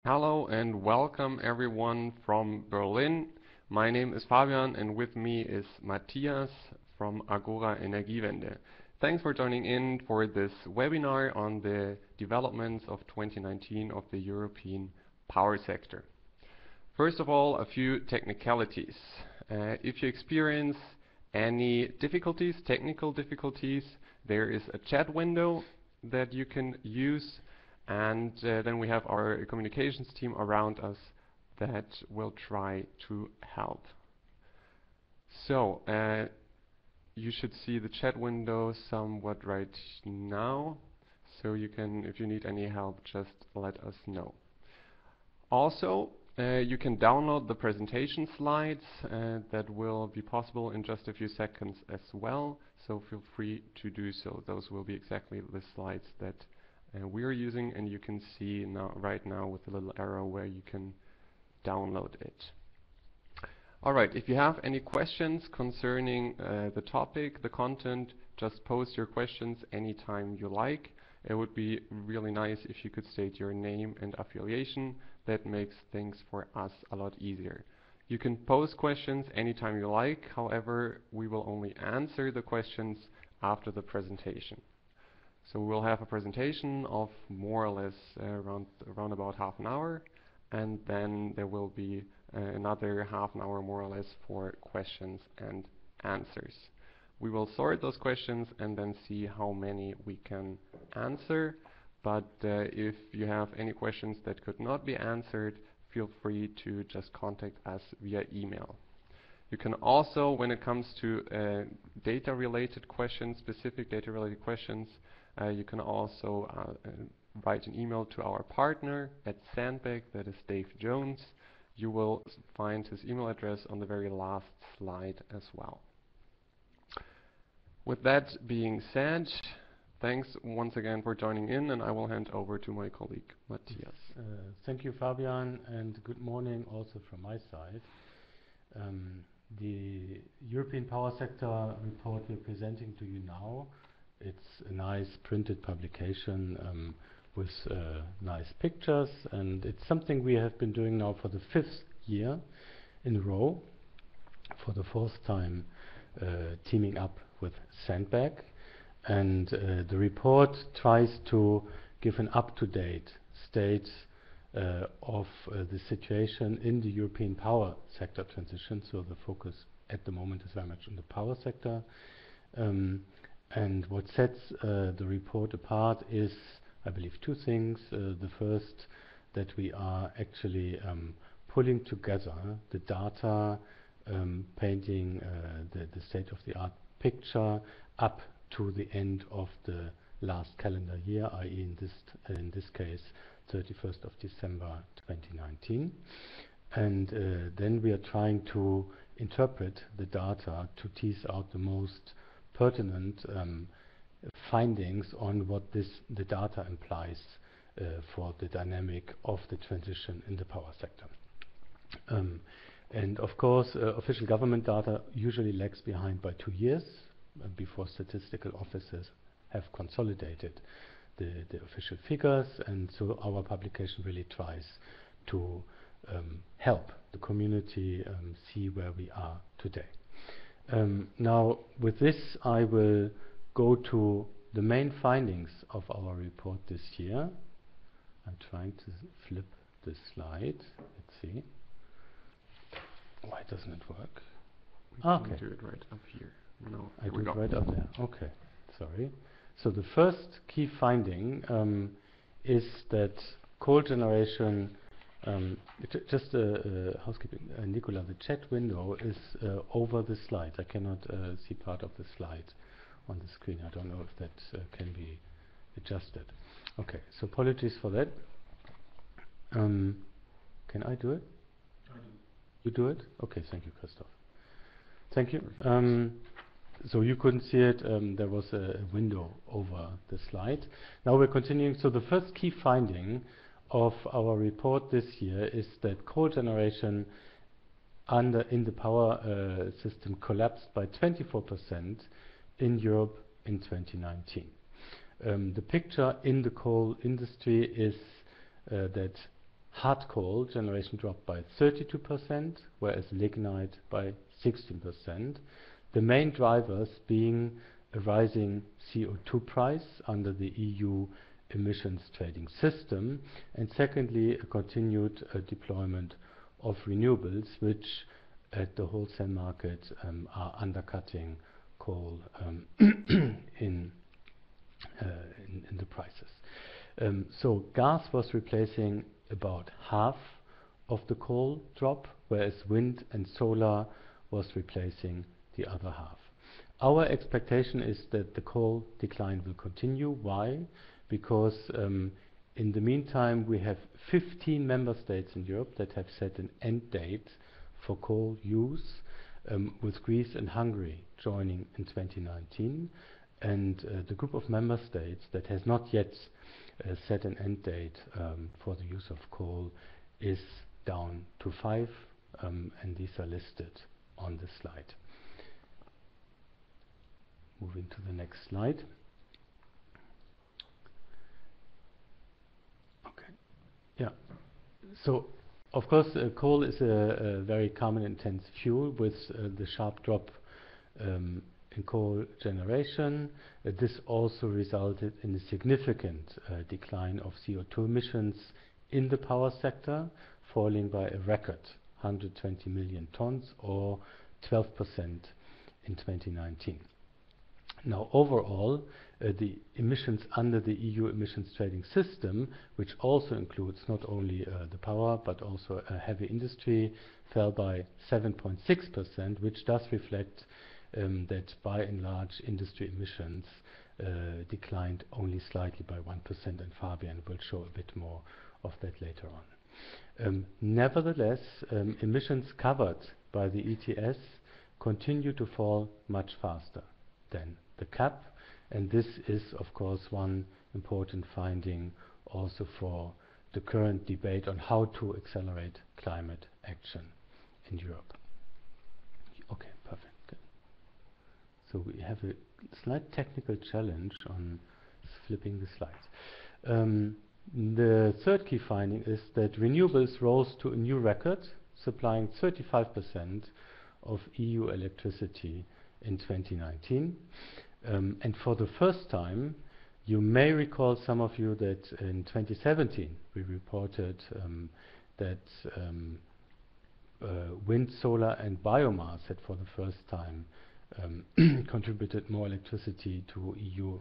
Hello and welcome everyone from Berlin. My name is Fabian and with me is Matthias from Agora Energiewende. Thanks for joining in for this webinar on the developments of 2019 of the European power sector. First of all, a few technicalities. If you experience any difficulties, technical difficulties, there is a chat window that you can use. And then we have our communications team around us that will try to help. So you should see the chat window somewhat right now. So you can, if you need any help, just let us know. Also, you can download the presentation slides that will be possible in just a few seconds as well. So feel free to do so. Those will be exactly the slides that we're using, and you can see right now with the little arrow where you can download it. Alright, if you have any questions concerning the topic, the content, just post your questions anytime you like. It would be really nice if you could state your name and affiliation. That makes things for us a lot easier. You can post questions anytime you like, however, we will only answer the questions after the presentation. So we'll have a presentation of more or less around about half an hour, and then there will be another half an hour more or less for questions and answers. We will sort those questions and then see how many we can answer. But if you have any questions that could not be answered, feel free to just contact us via email. You can also, when it comes to data-related questions, specific data-related questions, you can also write an email to our partner at Sandbag, that is Dave Jones. You will find his email address on the very last slide as well. With that being said, thanks once again for joining in, and I will hand over to my colleague Matthias. Thank you, Fabian, and good morning also from my side. The European Power Sector report we're presenting to you now, it's a nice printed publication with nice pictures, and it's something we have been doing now for the 5th year in a row, for the 4th time teaming up with Sandbag. And the report tries to give an up-to-date state of the situation in the European power sector transition. So the focus at the moment is very much on the power sector. And what sets the report apart is, I believe, two things. The first, that we are actually pulling together the data, painting the state-of-the-art picture up to the end of the last calendar year, i.e. in this case 31st of December 2019. And then we are trying to interpret the data to tease out the most pertinent findings on what the data implies for the dynamic of the transition in the power sector. And of course, official government data usually lags behind by 2 years before statistical offices have consolidated the official figures, and so our publication really tries to help the community see where we are today. Now, with this, I will go to the main findings of our report this year. I'm trying to flip the slide. Let's see. Why doesn't it work? We can do it right up here. No, I do it right up there. Okay, sorry. So the first key finding is that cogeneration. Just housekeeping, Nicola, the chat window is over the slide. I cannot see part of the slide on the screen. I don't know if that can be adjusted. Okay, so apologies for that. Can I do it? I do. You do it? Okay, thank you, Christoph. Thank you. So you couldn't see it, there was a window over the slide. Now we're continuing. So the first key finding of our report this year is that cogeneration in the power system collapsed by 24% in Europe in 2019. The picture in the coal industry is that hard coal generation dropped by 32%, whereas lignite by 16%. The main drivers being a rising CO2 price under the EU emissions trading system, and secondly, a continued deployment of renewables, which at the wholesale market are undercutting coal in the prices. So gas was replacing about half of the coal drop, whereas wind and solar was replacing the other half. Our expectation is that the coal decline will continue. Why? Because in the meantime we have 15 member states in Europe that have set an end date for coal use, with Greece and Hungary joining in 2019, and the group of member states that has not yet set an end date for the use of coal is down to 5, and these are listed on the slide. Moving to the next slide. Okay. Yeah. So, of course, coal is a very carbon-intense fuel with the sharp drop in coal generation. This also resulted in a significant decline of CO2 emissions in the power sector, falling by a record 120 million tons, or 12% in 2019. Now, overall, the emissions under the EU emissions trading system, which also includes not only the power but also heavy industry, fell by 7.6%, which does reflect that by and large industry emissions declined only slightly by 1%, and Fabian will show a bit more of that later on. Nevertheless, emissions covered by the ETS continue to fall much faster than the cap, and this is of course one important finding also for the current debate on how to accelerate climate action in Europe. Okay, perfect. Good. So we have a slight technical challenge on flipping the slides. The third key finding is that renewables rose to a new record, supplying 35% of EU electricity in 2019. And for the first time, you may recall, some of you, that in 2017 we reported that wind, solar and biomass had for the first time contributed more electricity to EU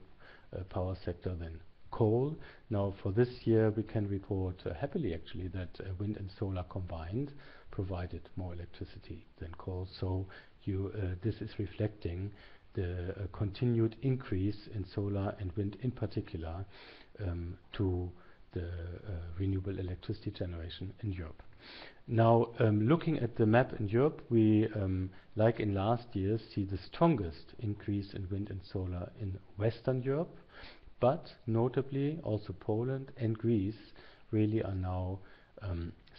power sector than coal. Now for this year we can report happily actually that wind and solar combined provided more electricity than coal. So this is reflecting the continued increase in solar and wind in particular to the renewable electricity generation in Europe. Now looking at the map in Europe, we like in last years see the strongest increase in wind and solar in Western Europe, but notably also Poland and Greece really are now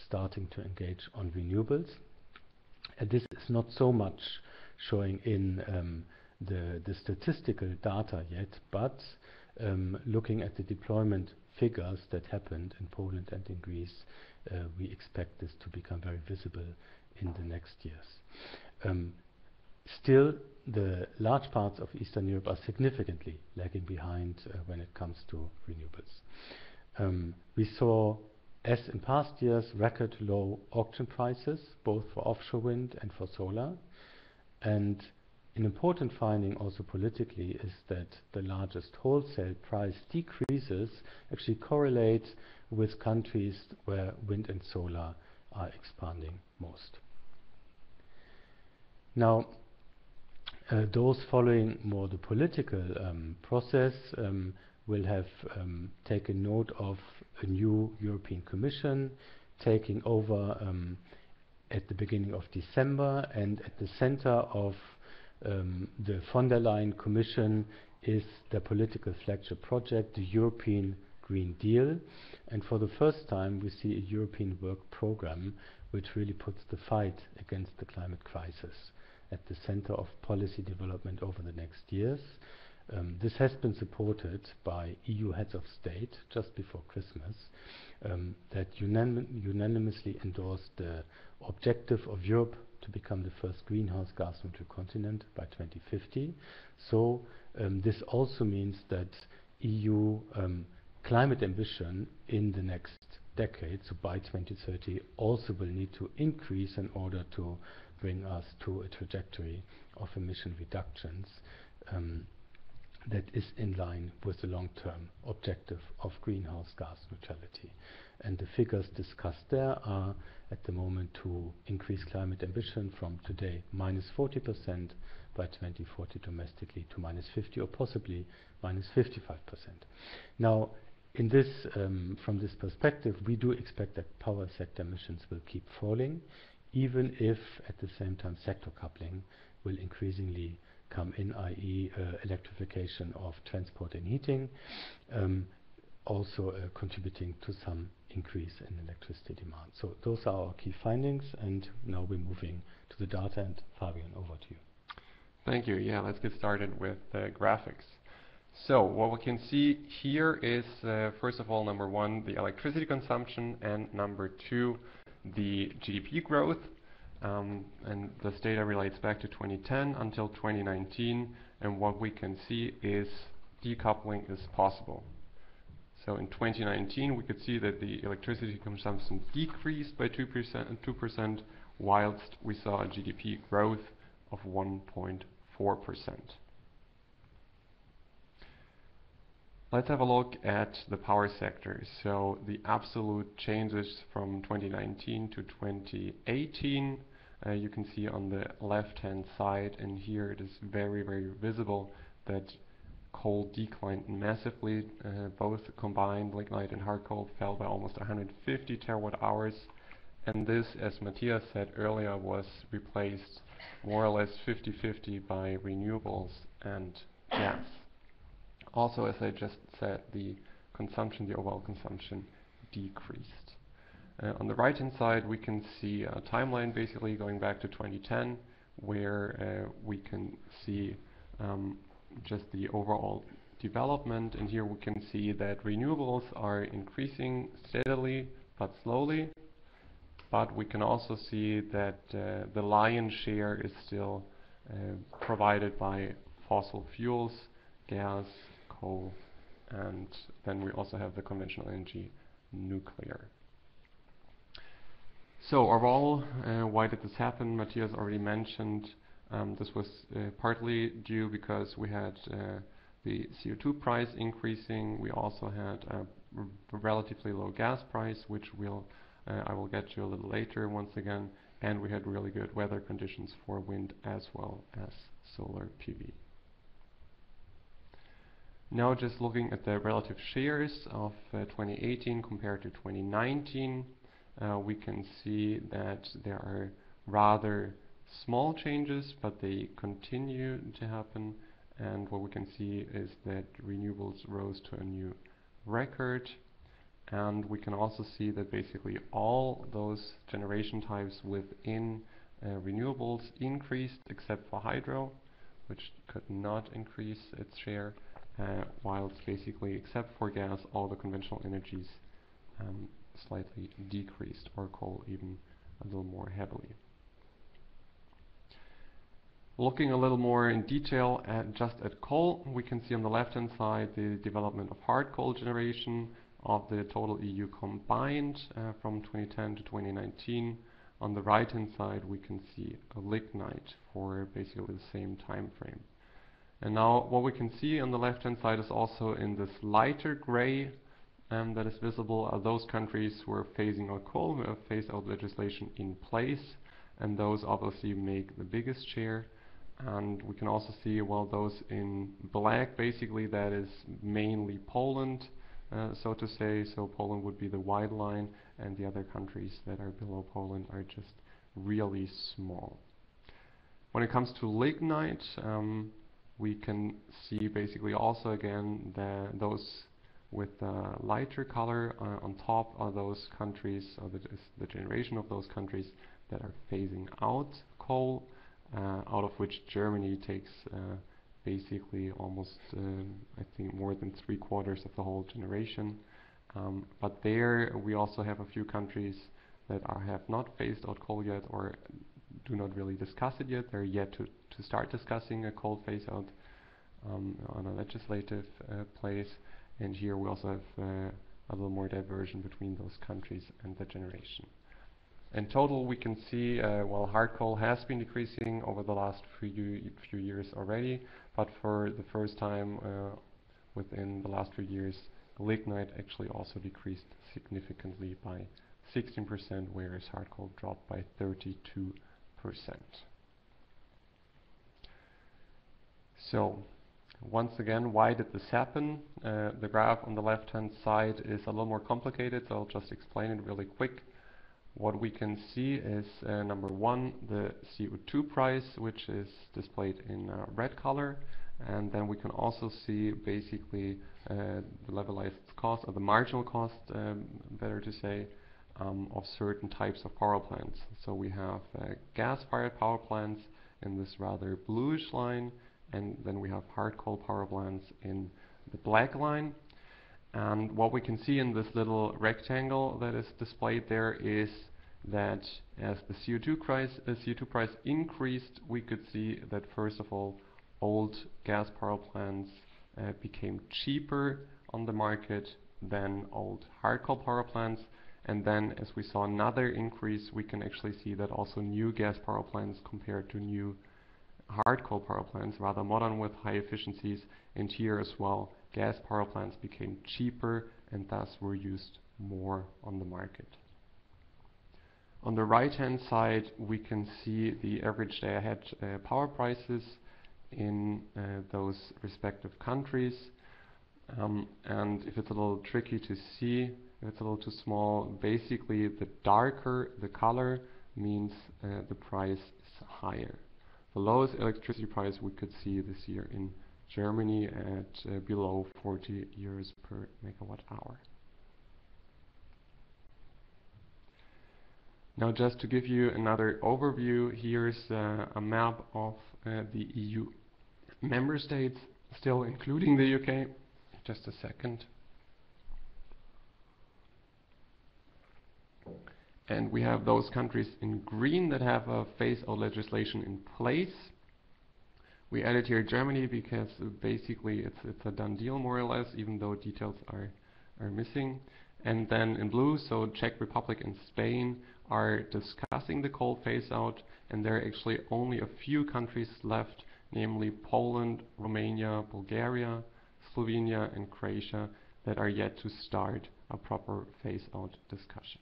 starting to engage on renewables. And this is not so much showing in the statistical data yet, but looking at the deployment figures that happened in Poland and in Greece, we expect this to become very visible in the next years. Still, the large parts of Eastern Europe are significantly lagging behind when it comes to renewables. We saw, as in past years, record low auction prices, both for offshore wind and for solar. And an important finding also politically is that the largest wholesale price decreases actually correlate with countries where wind and solar are expanding most. Now, those following more the political process will have taken note of a new European Commission taking over at the beginning of December, and at the center of the von der Leyen Commission is the political flagship project, the European Green Deal. And for the first time we see a European work program which really puts the fight against the climate crisis at the center of policy development over the next years. This has been supported by EU heads of state just before Christmas, that unanimously endorsed the objective of Europe to become the first greenhouse gas neutral continent by 2050. So this also means that EU climate ambition in the next decade, so by 2030, also will need to increase in order to bring us to a trajectory of emission reductions that is in line with the long-term objective of greenhouse gas neutrality. And the figures discussed there are at the moment to increase climate ambition from today -40% by 2040 domestically to -50 or possibly -55%. Now, in this, from this perspective, we do expect that power sector emissions will keep falling, even if at the same time sector coupling will increasingly come in, i.e. Electrification of transport and heating, also contributing to some increase in electricity demand. So those are our key findings, and now we're moving to the data, and Fabian, over to you. Thank you. Yeah, let's get started with the graphics. So what we can see here is, first of all, number one, the electricity consumption, and number two, the GDP growth. And this data relates back to 2010 until 2019, and what we can see is decoupling is possible. So in 2019, we could see that the electricity consumption decreased by 2%, whilst we saw a GDP growth of 1.4%. Let's have a look at the power sector. So the absolute changes from 2019 to 2018, you can see on the left-hand side, and here it is very, very visible that coal declined massively. Both combined, lignite and hard coal, fell by almost 150 terawatt hours. And this, as Matthias said earlier, was replaced more or less 50-50 by renewables and gas. Also, as I just said, the consumption, the overall consumption, decreased. On the right-hand side, we can see a timeline basically going back to 2010, where we can see just the overall development. And here we can see that renewables are increasing steadily but slowly. But we can also see that the lion's share is still provided by fossil fuels, gas, coal, and then we also have the conventional energy, nuclear. So overall, why did this happen? Matthias already mentioned this was partly due because we had the CO2 price increasing. We also had a relatively low gas price, which I will get to a little later once again, and we had really good weather conditions for wind as well as solar PV. Now just looking at the relative shares of 2018 compared to 2019, we can see that there are rather small changes, but they continue to happen. And what we can see is that renewables rose to a new record. And we can also see that basically all those generation types within renewables increased except for hydro, which could not increase its share, whilst basically except for gas, all the conventional energies slightly decreased, or coal even a little more heavily. Looking a little more in detail just at coal, we can see on the left-hand side the development of hard coal generation of the total EU combined from 2010 to 2019. On the right-hand side, we can see a lignite for basically the same time frame. And now what we can see on the left-hand side is also in this lighter gray that is visible are those countries who are phasing out coal, who have phased out legislation in place, and those obviously make the biggest share. And we can also see, well, those in black, basically that is mainly Poland, so to say. So Poland would be the white line, and the other countries that are below Poland are just really small. When it comes to lignite, we can see basically also again those with the lighter color on top are those countries, or the generation of those countries that are phasing out coal, out of which Germany takes basically almost, I think, more than 3/4 of the whole generation. But there we also have a few countries that have not phased out coal yet, or do not really discuss it yet. They're yet to start discussing a coal phase out on a legislative place. And here we also have a little more diversion between those countries and the generation. In total, we can see, while hard coal has been decreasing over the last few years already, but for the first time within the last few years, lignite actually also decreased significantly by 16%, whereas hard coal dropped by 32%. So, once again, why did this happen? The graph on the left-hand side is a little more complicated, so I'll just explain it really quick. What we can see is, number one, the CO2 price, which is displayed in red color, and then we can also see basically the levelized cost, or the marginal cost, better to say, of certain types of power plants. So we have gas-fired power plants in this rather bluish line, and then we have hard coal power plants in the black line. And what we can see in this little rectangle that is displayed there is that as the CO2 price increased, we could see that first of all, old gas power plants became cheaper on the market than old hard coal power plants. And then as we saw another increase, we can actually see that also new gas power plants compared to new hard coal power plants, rather modern with high efficiencies, and here as well, gas power plants became cheaper and thus were used more on the market. On the right hand side, we can see the average day ahead power prices in those respective countries. And if it's a little tricky to see, if it's a little too small, basically the darker the color means the price is higher. The lowest electricity price we could see this year in Germany at below 40 euros per megawatt hour. Now, just to give you another overview, here's a map of the EU member states, still including the UK. Just a second. And we have those countries in green that have a phase-out legislation in place. We added here Germany because basically it's a done deal more or less, even though details are missing. And then in blue, so Czech Republic and Spain are discussing the coal phase-out, and there are actually only a few countries left, namely Poland, Romania, Bulgaria, Slovenia and Croatia, that are yet to start a proper phase-out discussion.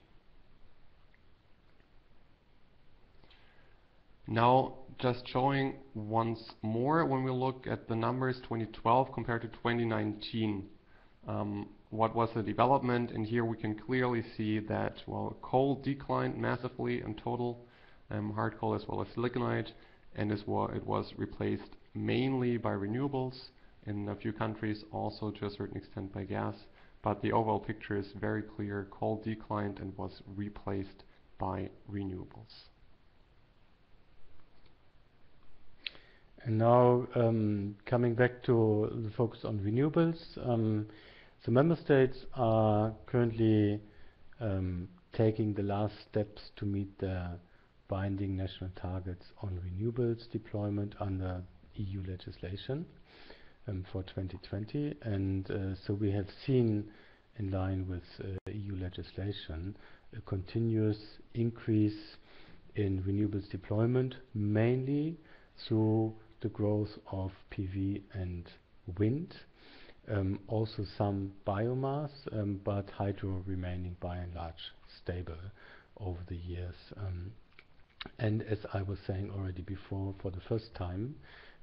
Now, just showing once more, when we look at the numbers 2012 compared to 2019, what was the development? And here we can clearly see that, well, coal declined massively in total, hard coal as well as lignite, and it was replaced mainly by renewables, in a few countries also to a certain extent by gas, but the overall picture is very clear. Coal declined and was replaced by renewables. And now, coming back to the focus on renewables, the member states are currently taking the last steps to meet their binding national targets on renewables deployment under EU legislation for 2020. And so we have seen, in line with EU legislation, a continuous increase in renewables deployment, mainly through the growth of PV and wind, also some biomass, but hydro remaining by and large stable over the years. And as I was saying already before, for the first time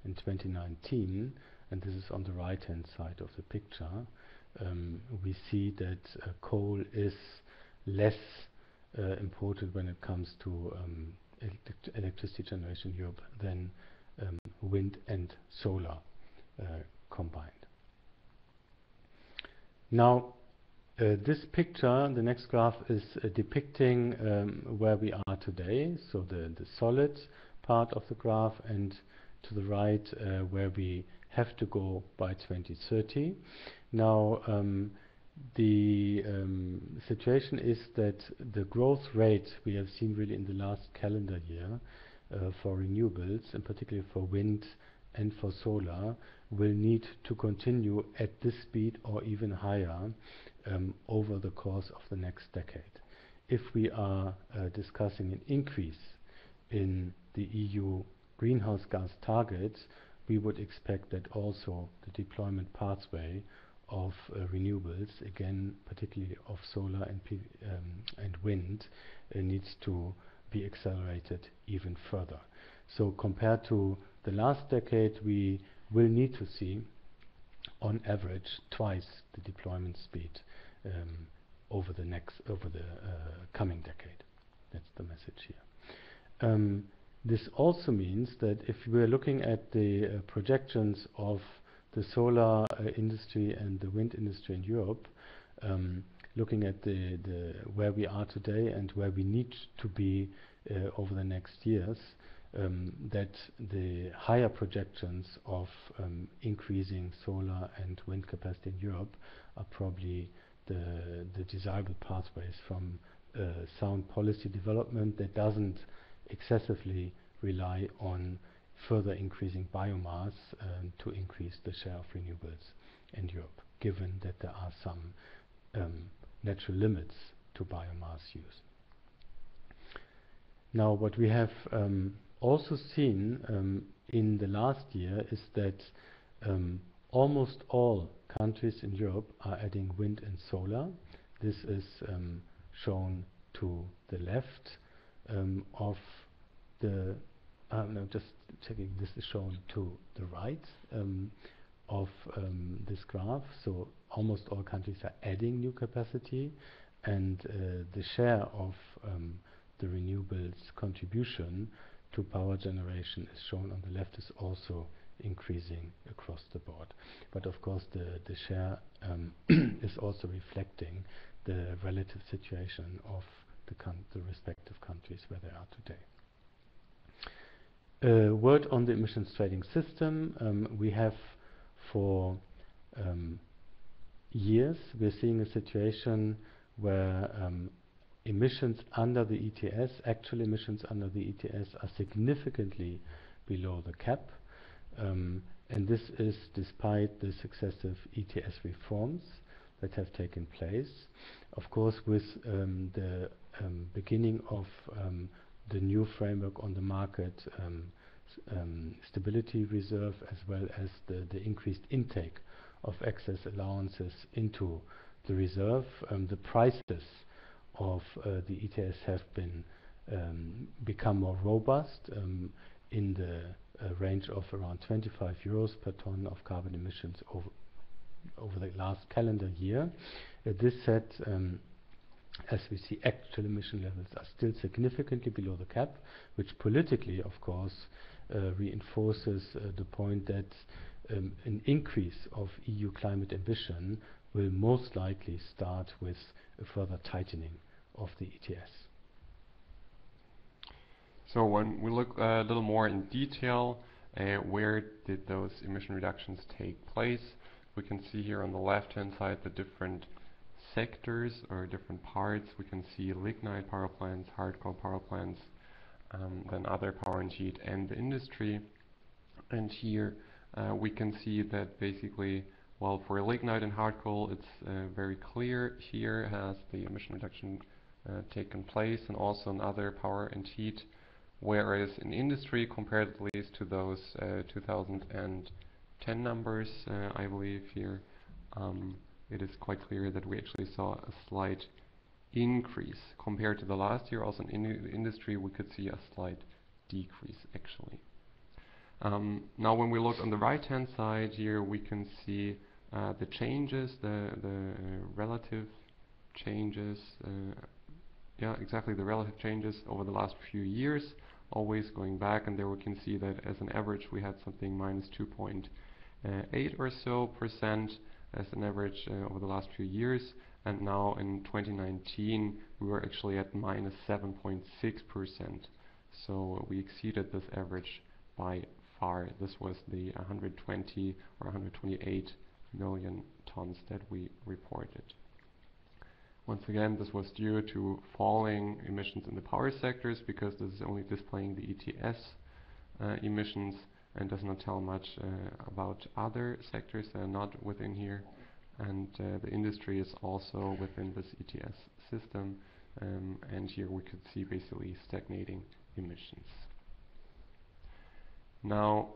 in 2019, and this is on the right hand side of the picture, we see that coal is less important when it comes to electricity generation in Europe than wind and solar combined. Now, this picture, the next graph, is depicting where we are today, so the solid part of the graph, and to the right where we have to go by 2030. Now, the situation is that the growth rate we have seen really in the last calendar year for renewables, and particularly for wind and for solar, will need to continue at this speed or even higher over the course of the next decade. If we are discussing an increase in the EU greenhouse gas targets, we would expect that also the deployment pathway of renewables, again particularly of solar and wind, needs to be accelerated even further. So compared to the last decade, we will need to see on average twice the deployment speed over the coming decade. That's the message here. This also means that if we're looking at the projections of the solar industry and the wind industry in Europe, looking at the where we are today and where we need to be over the next years, that the higher projections of increasing solar and wind capacity in Europe are probably the desirable pathways from sound policy development that doesn't excessively rely on further increasing biomass to increase the share of renewables in Europe, given that there are some natural limits to biomass use. Now, what we have also seen in the last year is that almost all countries in Europe are adding wind and solar. This is shown to the left of the no, just checking, this is shown to the right of this graph. So almost all countries are adding new capacity, and the share of the renewables contribution to power generation is shown on the left, is also increasing across the board. But of course the share is also reflecting the relative situation of the respective countries where they are today. Word on the emissions trading system. We have for years, we're seeing a situation where emissions under the ETS, actual emissions under the ETS, are significantly below the cap. And this is despite the successive ETS reforms that have taken place. Of course, with the beginning of the new framework on the market stability reserve, as well as the increased intake of excess allowances into the reserve, the prices of the ETS have become more robust in the range of around 25 euros per ton of carbon emissions over the last calendar year. This said, as we see, actual emission levels are still significantly below the cap, which politically, of course, reinforces the point that an increase of EU climate ambition will most likely start with a further tightening of the ETS. So when we look a little more in detail, where did those emission reductions take place? We can see here on the left-hand side the different sectors or different parts. We can see lignite power plants, hard coal power plants, then other power and heat, and the industry. And here we can see that basically, well, for lignite and hard coal, it's very clear. Here has the emission reduction taken place, and also in other power and heat. Whereas in industry, compared at least to those 2010 numbers, I believe here, it is quite clear that we actually saw a slight increase compared to the last year. Also in industry, we could see a slight decrease actually. Now when we look on the right hand side here, we can see the changes, the relative changes, the relative changes over the last few years, always going back, and there we can see that as an average we had something minus 2.8 or so percent as an average over the last few years, and now in 2019 we were actually at minus 7.6%. So we exceeded this average by far. This was the 120 or 128 million tons that we reported. Once again, this was due to falling emissions in the power sectors, because this is only displaying the ETS emissions and does not tell much about other sectors that are not within here. And the industry is also within this ETS system, and here we could see basically stagnating emissions. Now,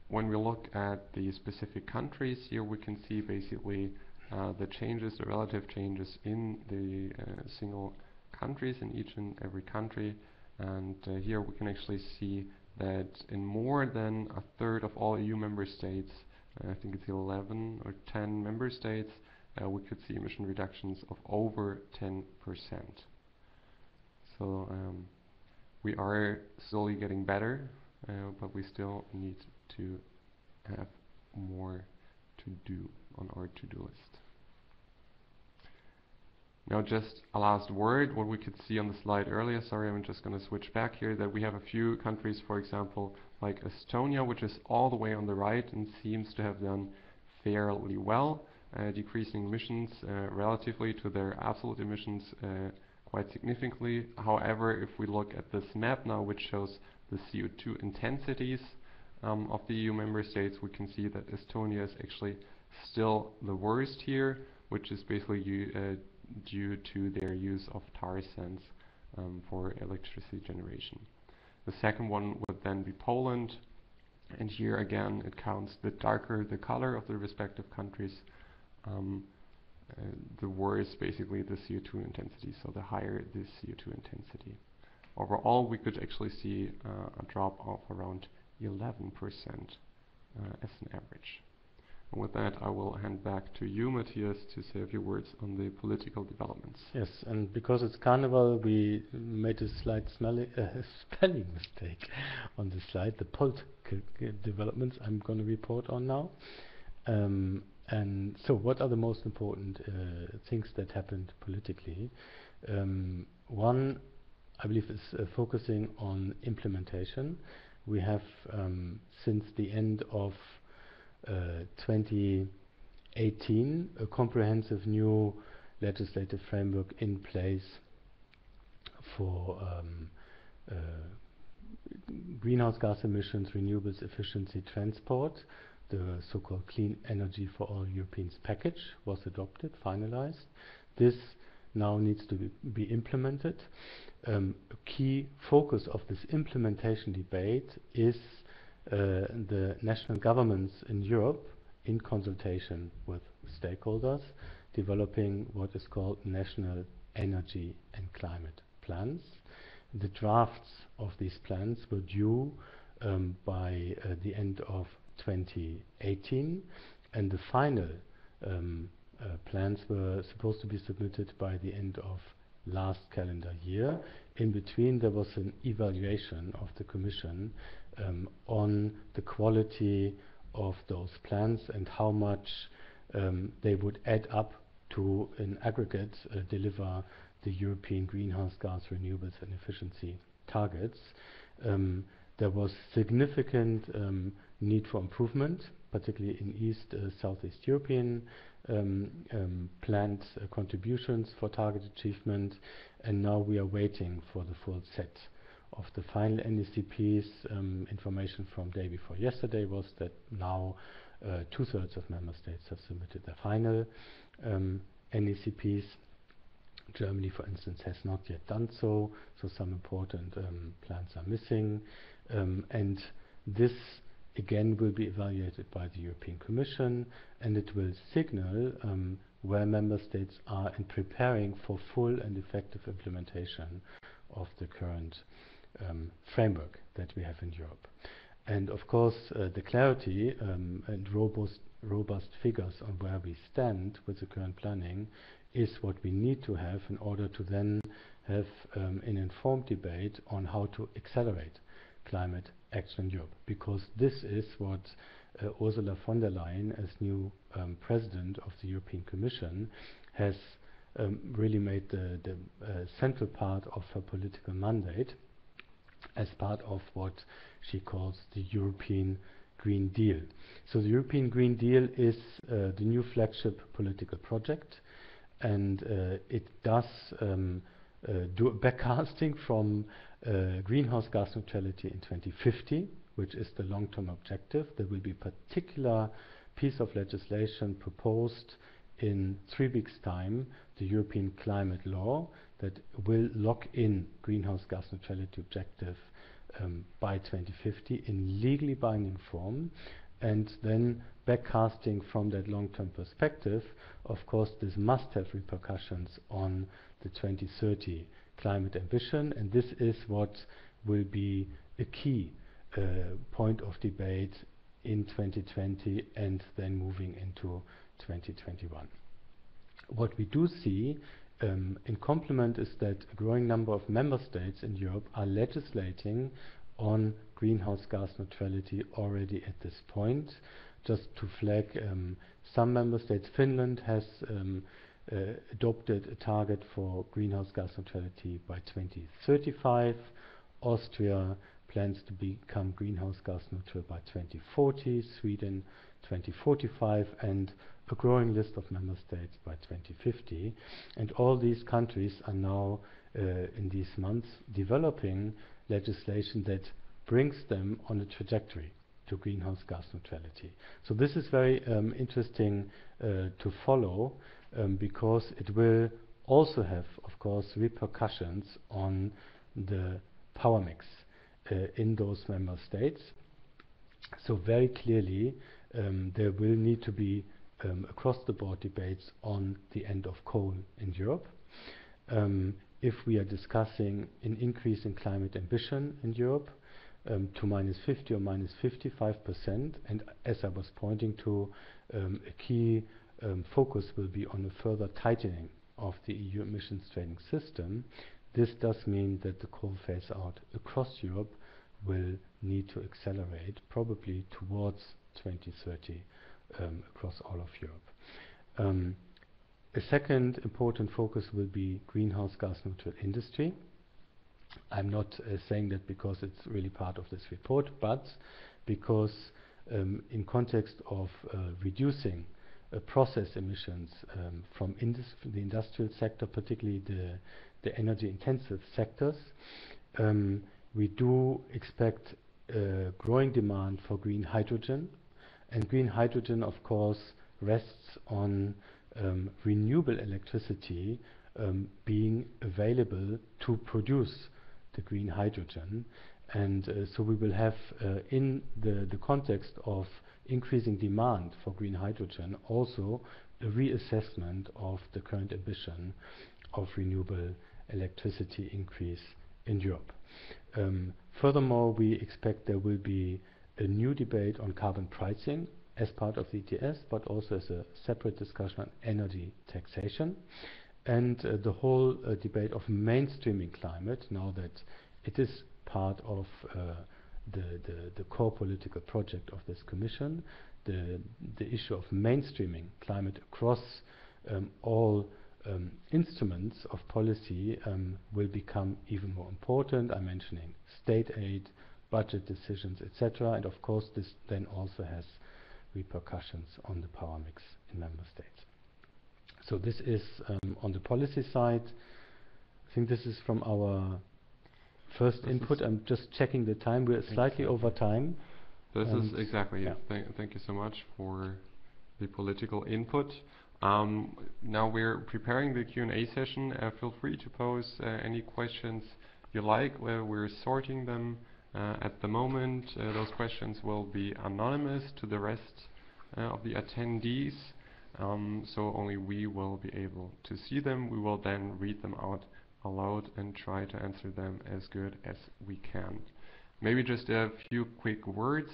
when we look at the specific countries, here we can see basically the changes, the relative changes in the single countries, in each and every country. And here we can actually see that in more than a third of all EU member states, I think it's 11 or 10 member states, we could see emission reductions of over 10%. So we are slowly getting better, but we still need to have more to do on our to-do list. Now, just a last word, what we could see on the slide earlier, sorry, I'm just going to switch back here, that we have a few countries, for example, like Estonia, which is all the way on the right and seems to have done fairly well, decreasing emissions relatively to their absolute emissions quite significantly. However, if we look at this map now, which shows the CO2 intensities of the EU member states, we can see that Estonia is actually still the worst here, which is basically due to their use of tar sands for electricity generation. The second one would then be Poland, and here again it counts: the darker the color of the respective countries, the worse basically the CO2 intensity, so the higher the CO2 intensity. Overall, we could actually see a drop of around 11% as an average. And with that, I will hand back to you, Matthias, to say a few words on the political developments. Yes, and because it's Carnival, we made a slight spelling mistake on the slide. The political developments I'm going to report on now. And so, what are the most important things that happened politically? One, I believe, is focusing on implementation. We have, since the end of 2018, a comprehensive new legislative framework in place for greenhouse gas emissions, renewables efficiency, transport. The so-called Clean Energy for All Europeans package was adopted, finalized. This now needs to be implemented. A key focus of this implementation debate is the national governments in Europe, in consultation with stakeholders, developing what is called national energy and climate plans. The drafts of these plans were due by the end of 2018, and the final plans were supposed to be submitted by the end of last calendar year. In between, there was an evaluation of the Commission on the quality of those plans and how much they would add up to, in aggregate, deliver the European greenhouse gas renewables and efficiency targets. There was significant need for improvement, particularly in Southeast European planned contributions for target achievement, and now we are waiting for the full set of the final NECPs. Information from day before yesterday was that now 2/3 of member states have submitted their final NECPs. Germany, for instance, has not yet done so, so some important plans are missing, and this again will be evaluated by the European Commission, and it will signal where member states are in preparing for full and effective implementation of the current framework that we have in Europe. And of course, the clarity and robust figures on where we stand with the current planning is what we need to have in order to then have an informed debate on how to accelerate climate action in Europe, because this is what Ursula von der Leyen, as new President of the European Commission, has really made the central part of her political mandate. as part of what she calls the European Green Deal. So the European Green Deal is the new flagship political project, and it does do a backcasting from greenhouse gas neutrality in 2050, which is the long-term objective. There will be a particular piece of legislation proposed in 3 weeks' time, the European Climate Law, that will lock in greenhouse gas neutrality objective by 2050 in legally binding form, and then backcasting from that long-term perspective. Of course, this must have repercussions on the 2030 climate ambition, and this is what will be a key point of debate in 2020 and then moving into 2021. What we do see in complement is that a growing number of member states in Europe are legislating on greenhouse gas neutrality already at this point. Just to flag some member states, Finland has adopted a target for greenhouse gas neutrality by 2035. Austria plans to become greenhouse gas neutral by 2040, Sweden 2045, and a growing list of member states by 2050. And all these countries are now, in these months, developing legislation that brings them on a trajectory to greenhouse gas neutrality. So this is very interesting to follow, because it will also have, of course, repercussions on the power mix in those member states. So very clearly, there will need to be across-the-board debates on the end of coal in Europe. If we are discussing an increase in climate ambition in Europe to -50 or -55%, and as I was pointing to, a key focus will be on a further tightening of the EU emissions trading system. This does mean that the coal phase-out across Europe will need to accelerate, probably towards 2030 across all of Europe. A second important focus will be greenhouse gas neutral industry. I'm not saying that because it's really part of this report, but because in context of reducing process emissions from the industrial sector, particularly the energy intensive sectors, we do expect growing demand for green hydrogen. And green hydrogen, of course, rests on renewable electricity being available to produce the green hydrogen. And so we will have, in the context of increasing demand for green hydrogen, also a reassessment of the current ambition of renewable electricity increase in Europe. Furthermore, we expect there will be a new debate on carbon pricing as part of the ETS, but also as a separate discussion on energy taxation, and the whole debate of mainstreaming climate, now that it is part of the core political project of this Commission. The issue of mainstreaming climate across all instruments of policy will become even more important. I'm mentioning state aid, budget decisions, etc. And of course, this then also has repercussions on the power mix in member states. So this is on the policy side. I think this is from our first input. I'm just checking the time. We're slightly over time. This is exactly. Yeah. Thank you so much for the political input. Now we're preparing the Q&A session. Feel free to pose any questions you like. We're sorting them at the moment. Those questions will be anonymous to the rest of the attendees, so only we will be able to see them. We will then read them out aloud and try to answer them as good as we can. Maybe just a few quick words.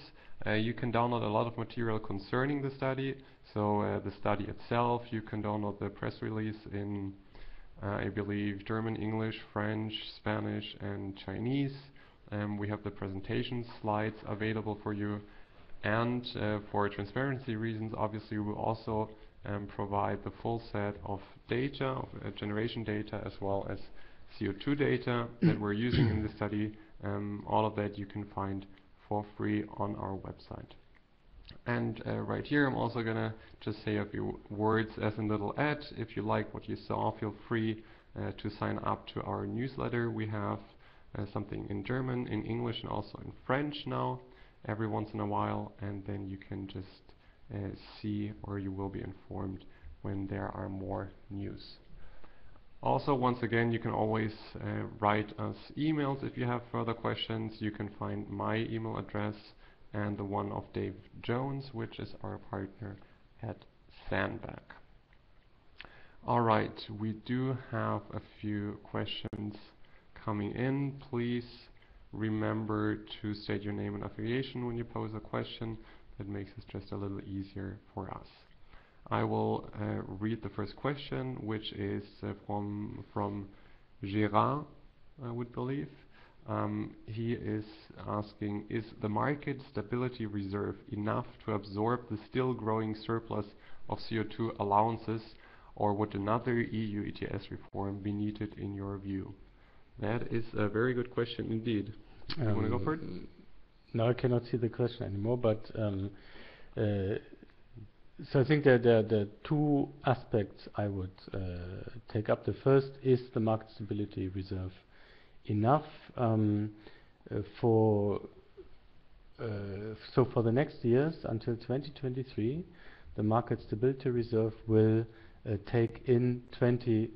You can download a lot of material concerning the study. So the study itself, you can download the press release in, I believe, German, English, French, Spanish, and Chinese. We have the presentation slides available for you. And for transparency reasons, obviously, we will also provide the full set of data, of generation data, as well as CO2 data that we're using in the study. All of that you can find for free on our website. And right here I'm also gonna just say a few words as a little ad. If you like what you saw, feel free to sign up to our newsletter. We have something in German, in English, and also in French now, every once in a while, and then you can just see, or you will be informed when there are more news. Also, once again, you can always write us emails if you have further questions. You can find my email address and the one of Dave Jones, which is our partner at Sandbag. Alright, we do have a few questions coming in. Please remember to state your name and affiliation when you pose a question. That makes it just a little easier for us. I will read the first question, which is from Gérard, I would believe. He is asking, is the market stability reserve enough to absorb the still growing surplus of CO2 allowances, or would another EU ETS reform be needed in your view? That is a very good question indeed. You want to go for it? No, I cannot see the question anymore, but so I think that there are two aspects I would take up. The first is the market stability reserve enough for the next years until 2023, the market stability reserve will take in 24%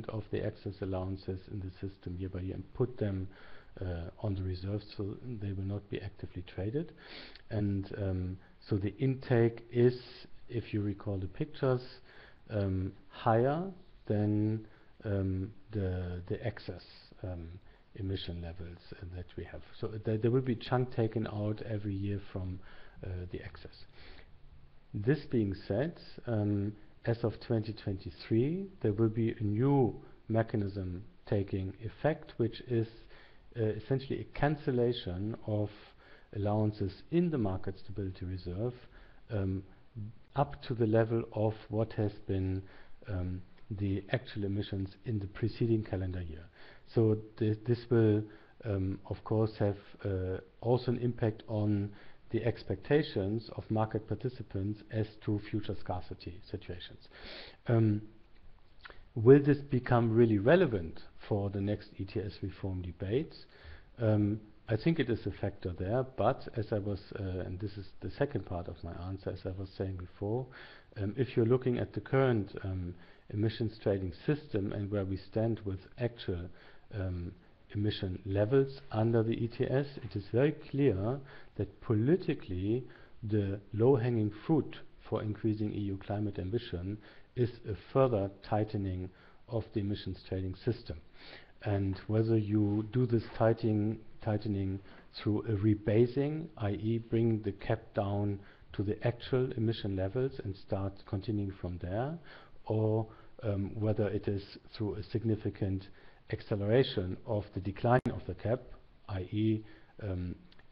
of the excess allowances in the system year by year and put them on the reserve, so they will not be actively traded. And so the intake is, if you recall the pictures, higher than the excess emission levels that we have. So there will be chunk taken out every year from the excess. This being said, as of 2023, there will be a new mechanism taking effect, which is essentially a cancellation of allowances in the market stability reserve up to the level of what has been the actual emissions in the preceding calendar year. So this will of course have also an impact on the expectations of market participants as to future scarcity situations. Will this become really relevant for the next ETS reform debates? I think it is a factor there, but as I was, and this is the second part of my answer, as I was saying before, if you're looking at the current emissions trading system and where we stand with actual emission levels under the ETS, it is very clear that politically the low-hanging fruit for increasing EU climate ambition is a further tightening of the emissions trading system. And whether you do this tightening through a rebasing, i.e. bring the cap down to the actual emission levels and start continuing from there, or whether it is through a significant acceleration of the decline of the cap, i.e.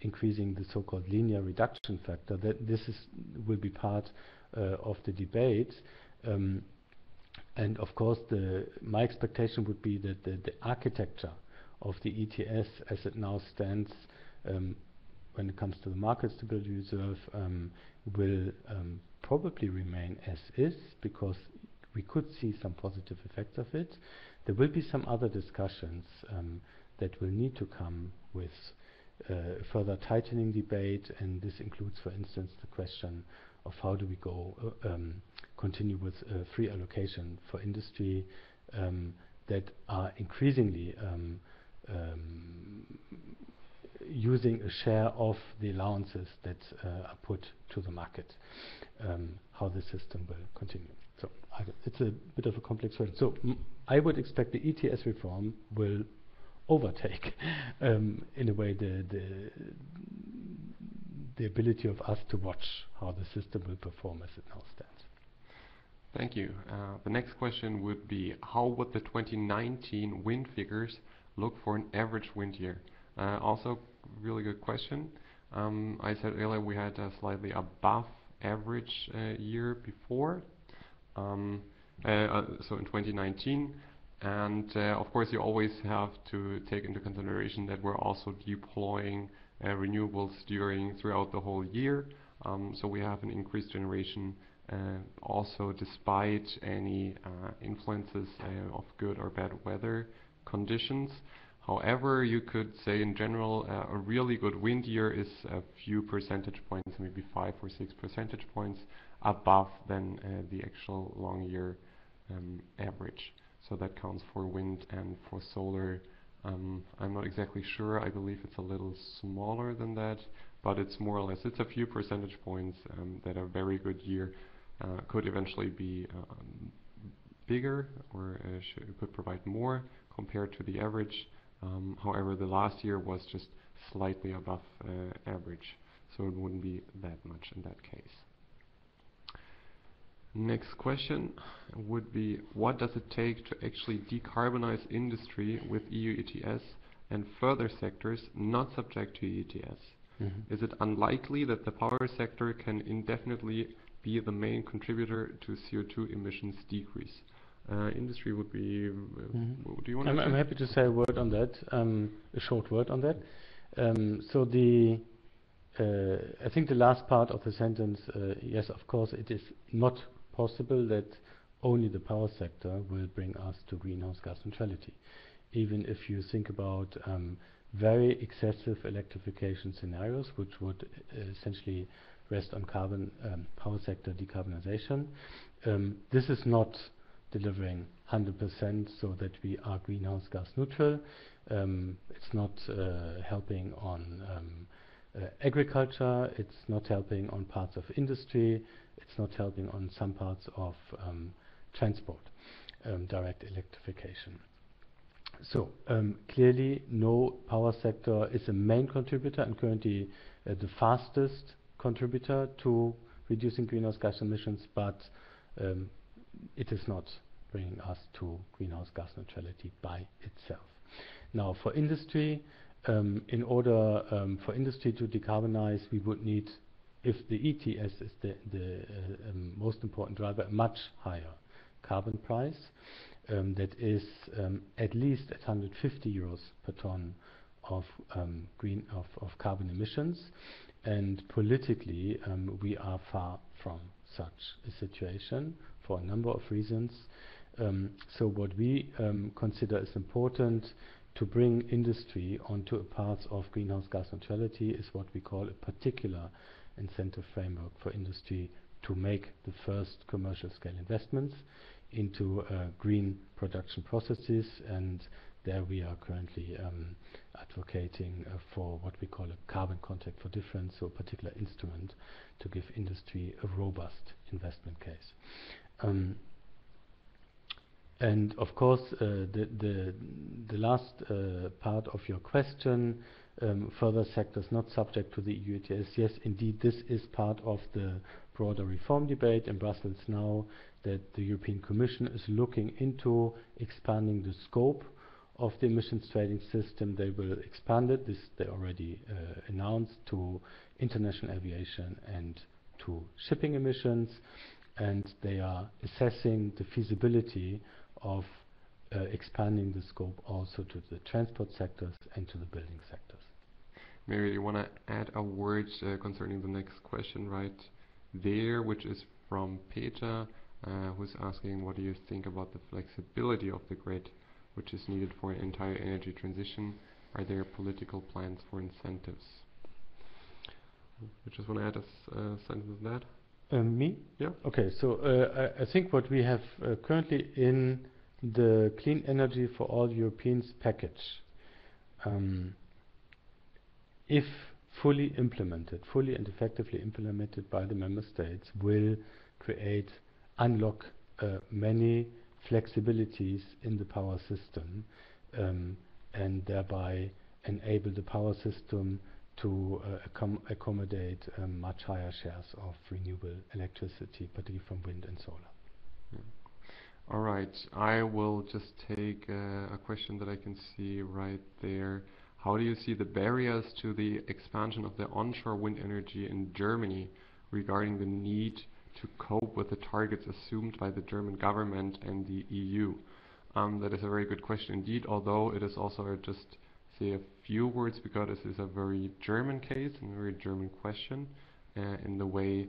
increasing the so-called linear reduction factor, that this will be part of the debate. And of course, my expectation would be that the architecture of the ETS as it now stands, when it comes to the market stability reserve, will probably remain as is, because we could see some positive effects of it. There will be some other discussions that will need to come with further tightening debate, and this includes, for instance, the question of how do we continue with free allocation for industry that are increasingly using a share of the allowances that are put to the market, how the system will continue. So it's a bit of a complex one. So I would expect the ETS reform will overtake, in a way, the ability of us to watch how the system will perform as it now stands. Thank you. The next question would be, how would the 2019 wind figures look for an average wind year? Also, really good question. I said earlier we had a slightly above average year before, so in 2019. And of course, you always have to take into consideration that we're also deploying renewables throughout the whole year. So we have an increased generation also despite any influences of good or bad weather conditions. However, you could say in general a really good wind year is a few percentage points, maybe 5 or 6 percentage points above than the actual long year average. So that counts for wind, and for solar I'm not exactly sure. I believe it's a little smaller than that, but it's more or less, it's a few percentage points that a very good year could eventually be bigger, or could provide more compared to the average. However, the last year was just slightly above average, so it wouldn't be that much in that case. Next question would be, what does it take to actually decarbonize industry with EU ETS and further sectors not subject to ETS? Is it unlikely that the power sector can indefinitely be the main contributor to CO2 emissions decrease? Industry would be... Do you want to... I'm happy to say a word on that, a short word on that. I think the last part of the sentence, yes, of course, it is not possible that only the power sector will bring us to greenhouse gas neutrality. Even if you think about very excessive electrification scenarios, which would essentially rest on power sector decarbonization, this is not delivering 100% so that we are greenhouse gas neutral. It's not helping on agriculture, it's not helping on parts of industry, it's not helping on some parts of transport, direct electrification. So clearly no power sector is a main contributor, and currently the fastest contributor to reducing greenhouse gas emissions, but it is not bringing us to greenhouse gas neutrality by itself. Now for industry, in order for industry to decarbonize, we would need, if the ETS is the most important driver, a much higher carbon price that is at least at 150 euros per ton of carbon emissions. And politically, we are far from such a situation for a number of reasons. So what we consider is important to bring industry onto a path of greenhouse gas neutrality is what we call a particular incentive framework for industry to make the first commercial scale investments into green production processes, and there we are currently advocating for what we call a carbon contract for difference, so a particular instrument to give industry a robust investment case. And of course, the last part of your question, further sectors not subject to the EU ETS. Yes, indeed, this is part of the broader reform debate in Brussels now, that the European Commission is looking into expanding the scope of the emissions trading system. They will expand it, they already announced, to international aviation and to shipping emissions, and they are assessing the feasibility of expanding the scope also to the transport sectors and to the building sectors. Maybe you want to add a word concerning the next question right there, which is from Peter, who's asking, what do you think about the flexibility of the grid, which is needed for an entire energy transition? Are there political plans for incentives? You just want to add a sentence to that? Me? Yeah. Okay, so I think what we have currently in the Clean Energy for All Europeans package, if fully implemented, fully and effectively implemented by the member states, will unlock many flexibilities in the power system, and thereby enable the power system to accommodate much higher shares of renewable electricity, particularly from wind and solar. Yeah. All right, I will just take a question that I can see right there. How do you see the barriers to the expansion of the onshore wind energy in Germany regarding the need to cope with the targets assumed by the German government and the EU? That is a very good question indeed, although it is also just say a few words, because this is a very German case and a very German question in the way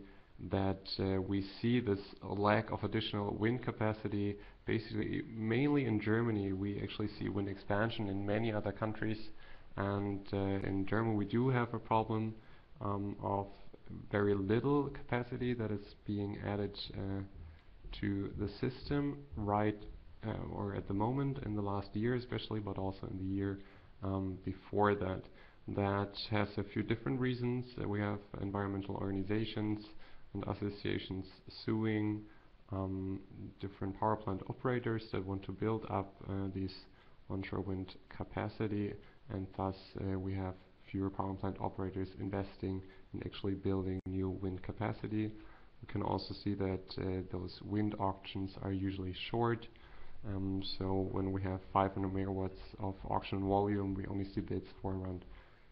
that we see this lack of additional wind capacity basically mainly in Germany. We actually see wind expansion in many other countries, and in Germany we do have a problem of very little capacity that is being added to the system or at the moment in the last year especially, but also in the year before that. That has a few different reasons. We have environmental organizations and associations suing different power plant operators that want to build up these onshore wind capacity, and thus we have fewer power plant operators investing in actually building new wind capacity. We can also see that those wind auctions are usually short. So when we have 500 megawatts of auction volume, we only see bids for around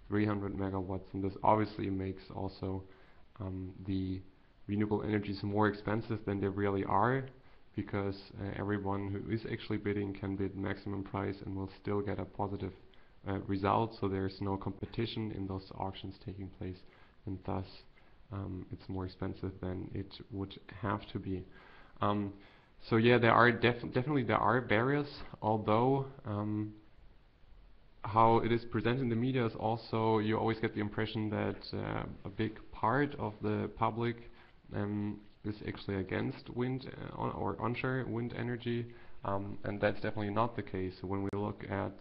300 megawatts, and this obviously makes also the renewable energies more expensive than they really are, because everyone who is actually bidding can bid maximum price and will still get a positive result. So there's no competition in those auctions taking place, and thus it's more expensive than it would have to be. So yeah, there are definitely there are barriers, although how it is presented in the media is also, you always get the impression that a big part of the public is actually against wind or onshore wind energy, and that's definitely not the case. When we look at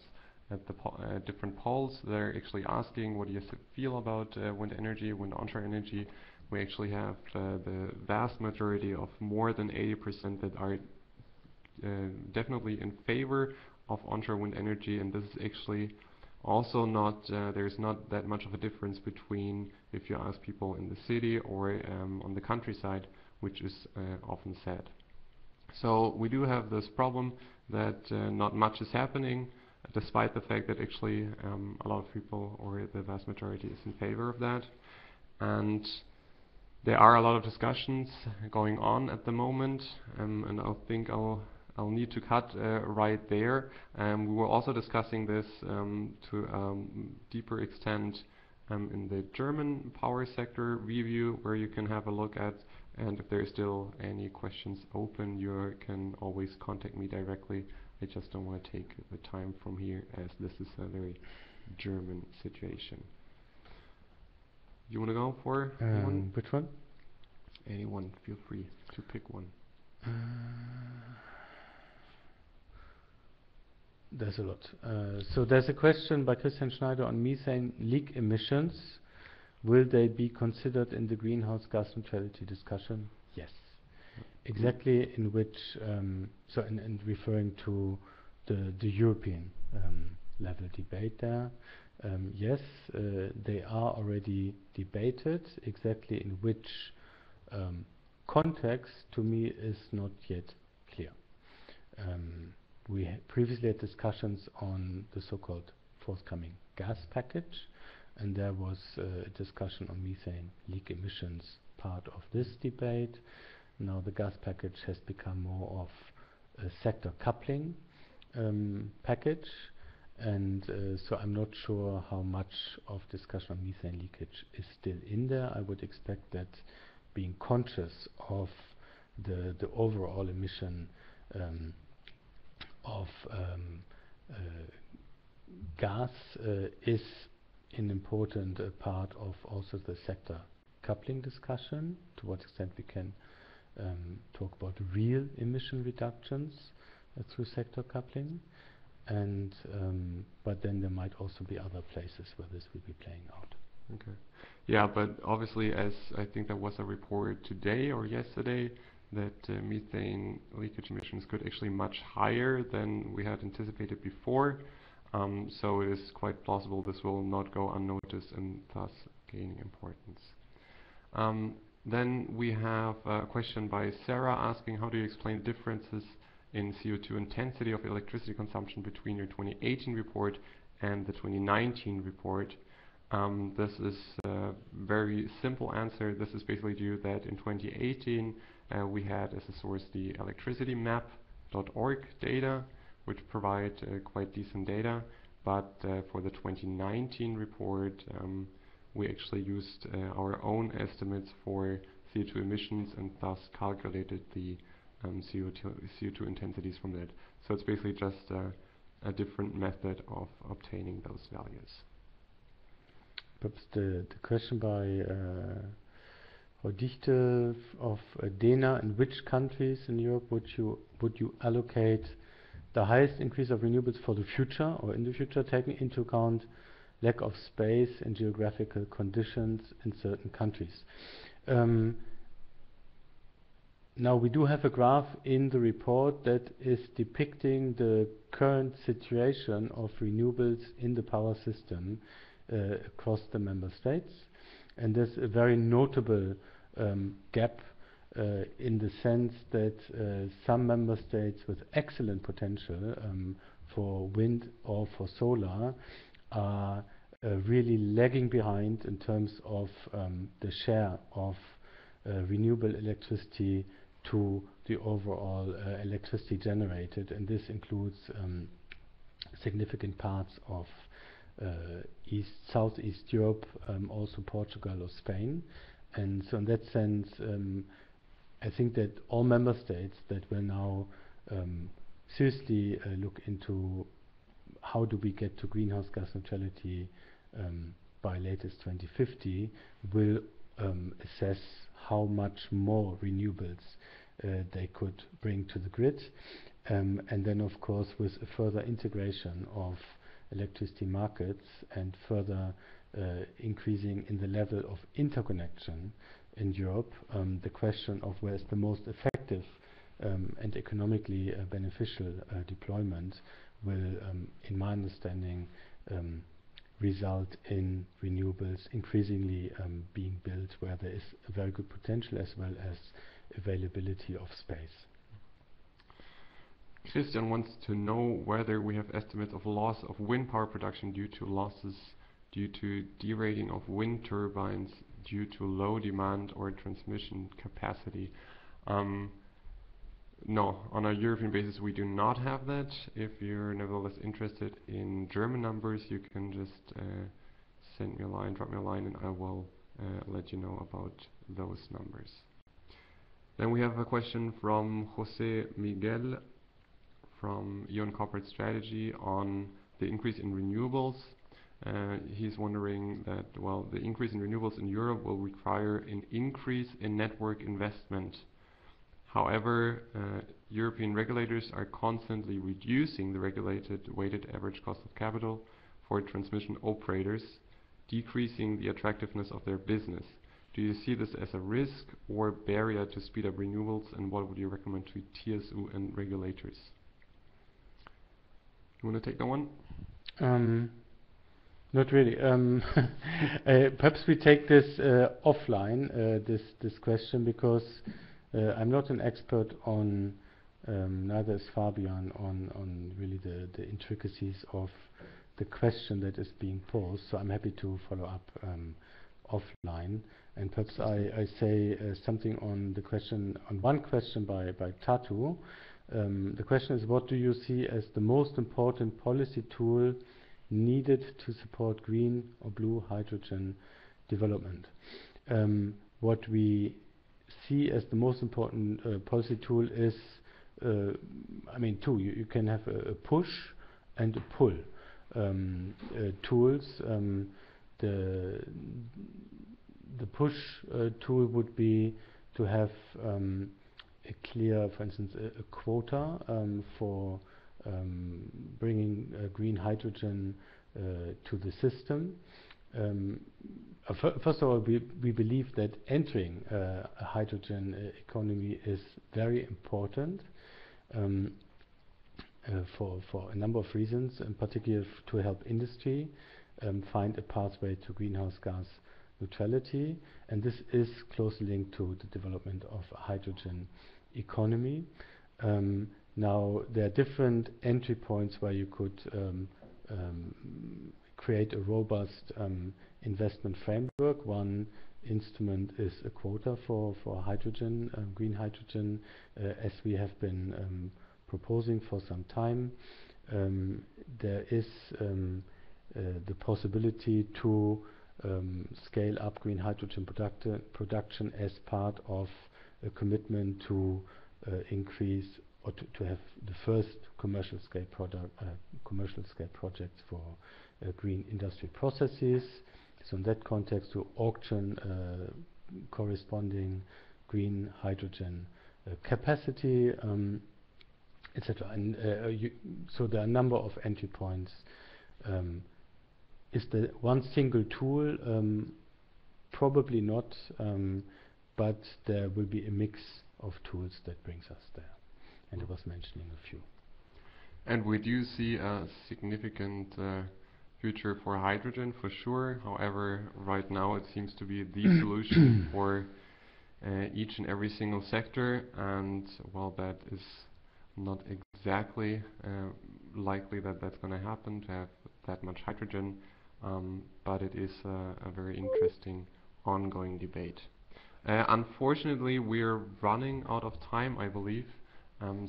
the different polls, they're actually asking what do you feel about wind energy, wind onshore energy. We actually have the vast majority of more than 80% that are definitely in favor of onshore wind energy, and this is actually also not, there's not that much of a difference between if you ask people in the city or on the countryside, which is often said. So we do have this problem that not much is happening, despite the fact that actually a lot of people, or the vast majority, is in favor of that. And there are a lot of discussions going on at the moment, and I think I'll need to cut right there. We were also discussing this to a deeper extent in the German power sector review, where you can have a look at, and if there is still any questions open, you can always contact me directly. I just don't want to take the time from here, as this is a very German situation. You want to go for one? Which one? Anyone, feel free to pick one. There's a lot. So there's a question by Christian Schneider on methane leak emissions. Will they be considered in the greenhouse gas neutrality discussion? Yes. Exactly in which, and referring to the European level debate there. Yes, they are already debated. Exactly in which context, to me, is not yet clear. We previously had discussions on the so-called forthcoming gas package, and there was a discussion on methane leak emissions part of this debate. Now the gas package has become more of a sector coupling package, and so I'm not sure how much of discussion on methane leakage is still in there. I would expect that being conscious of the overall emission of gas is an important part of also the sector coupling discussion, to what extent we can talk about real emission reductions through sector coupling, and but then there might also be other places where this will be playing out. Okay. Yeah, but obviously, as I think there was a report today or yesterday that methane leakage emissions could actually much higher than we had anticipated before. So it is quite plausible this will not go unnoticed and thus gaining importance. Then we have a question by Sarah asking, how do you explain differences in CO2 intensity of electricity consumption between your 2018 report and the 2019 report? This is a very simple answer. This is basically due that in 2018 we had as a source the electricitymap.org data, which provide quite decent data. But for the 2019 report, we actually used our own estimates for CO2 emissions and thus calculated the CO2 intensities from that. So it's basically just a different method of obtaining those values. Perhaps the question by Frau Dichte of DENA: in which countries in Europe would you allocate the highest increase of renewables for the future or in the future, taking into account lack of space and geographical conditions in certain countries? Now we do have a graph in the report that is depicting the current situation of renewables in the power system across the member states, and there's a very notable gap in the sense that some member states with excellent potential for wind or for solar are really lagging behind in terms of the share of renewable electricity to the overall electricity generated, and this includes significant parts of Southeast Europe, also Portugal or Spain. And so in that sense, I think that all member states that will now seriously look into how do we get to greenhouse gas neutrality by latest 2050 will assess how much more renewables they could bring to the grid, and then of course with a further integration of electricity markets and further increasing in the level of interconnection in Europe, the question of where is the most effective and economically beneficial deployment will, in my understanding, result in renewables increasingly being built where there is a very good potential as well as availability of space. Christian wants to know whether we have estimates of loss of wind power production due to losses due to derating of wind turbines due to low demand or transmission capacity. No, on a European basis we do not have that. If you're nevertheless interested in German numbers, you can just send me a line, drop me a line, and I will let you know about those numbers. Then we have a question from Jose Miguel from Ion Corporate Strategy on the increase in renewables. He's wondering that, well, the increase in renewables in Europe will require an increase in network investment. However, European regulators are constantly reducing the regulated weighted average cost of capital for transmission operators, decreasing the attractiveness of their business. Do you see this as a risk or barrier to speed up renewables, and what would you recommend to TSO and regulators? You want to take that one? Not really. Perhaps we take this offline, this question, because I'm not an expert on, neither is Fabian, on really the intricacies of the question that is being posed. So I'm happy to follow up offline. And perhaps I say something on the question, on one question by Tatu. The question is, what do you see as the most important policy tool needed to support green or blue hydrogen development? What we see as the most important policy tool is, two. You can have a push and a pull tools. The push tool would be to have a clear, for instance, a quota for bringing green hydrogen to the system. First of all, we believe that entering a hydrogen economy is very important for a number of reasons, in particular to help industry find a pathway to greenhouse gas neutrality, and this is closely linked to the development of a hydrogen economy. Now, there are different entry points where you could create a robust investment framework. One instrument is a quota for hydrogen, green hydrogen, as we have been proposing for some time. There is the possibility to scale up green hydrogen production as part of a commitment to increase or to have the first commercial scale projects for green industry processes. So in that context, to auction corresponding green hydrogen capacity, etc. And so there are a number of entry points. Is the one single tool? Probably not, but there will be a mix of tools that brings us there. And I was mentioning a few. And we do see a significant future for hydrogen for sure. However, right now it seems to be the solution for each and every single sector, and well, that is not exactly likely that that's going to happen, to have that much hydrogen, but it is a very interesting ongoing debate. Unfortunately, we're running out of time, I believe,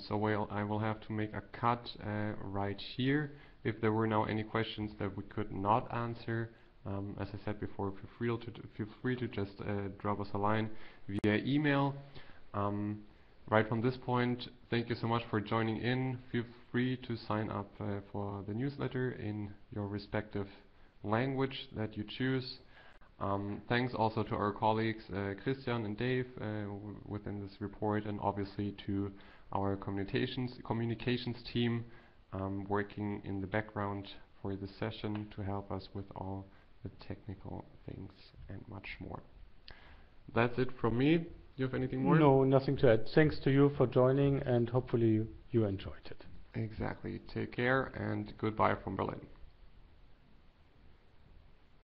so I will have to make a cut right here. If there were now any questions that we could not answer, as I said before, feel free to just drop us a line via email. Right from this point, thank you so much for joining in. Feel free to sign up for the newsletter in your respective language that you choose. Thanks also to our colleagues Christian and Dave within this report, and obviously to our communications team working in the background for this session to help us with all the technical things and much more. That's it from me. Do you have anything more? No, nothing to add. Thanks to you for joining, and hopefully you enjoyed it. Exactly. Take care and goodbye from Berlin.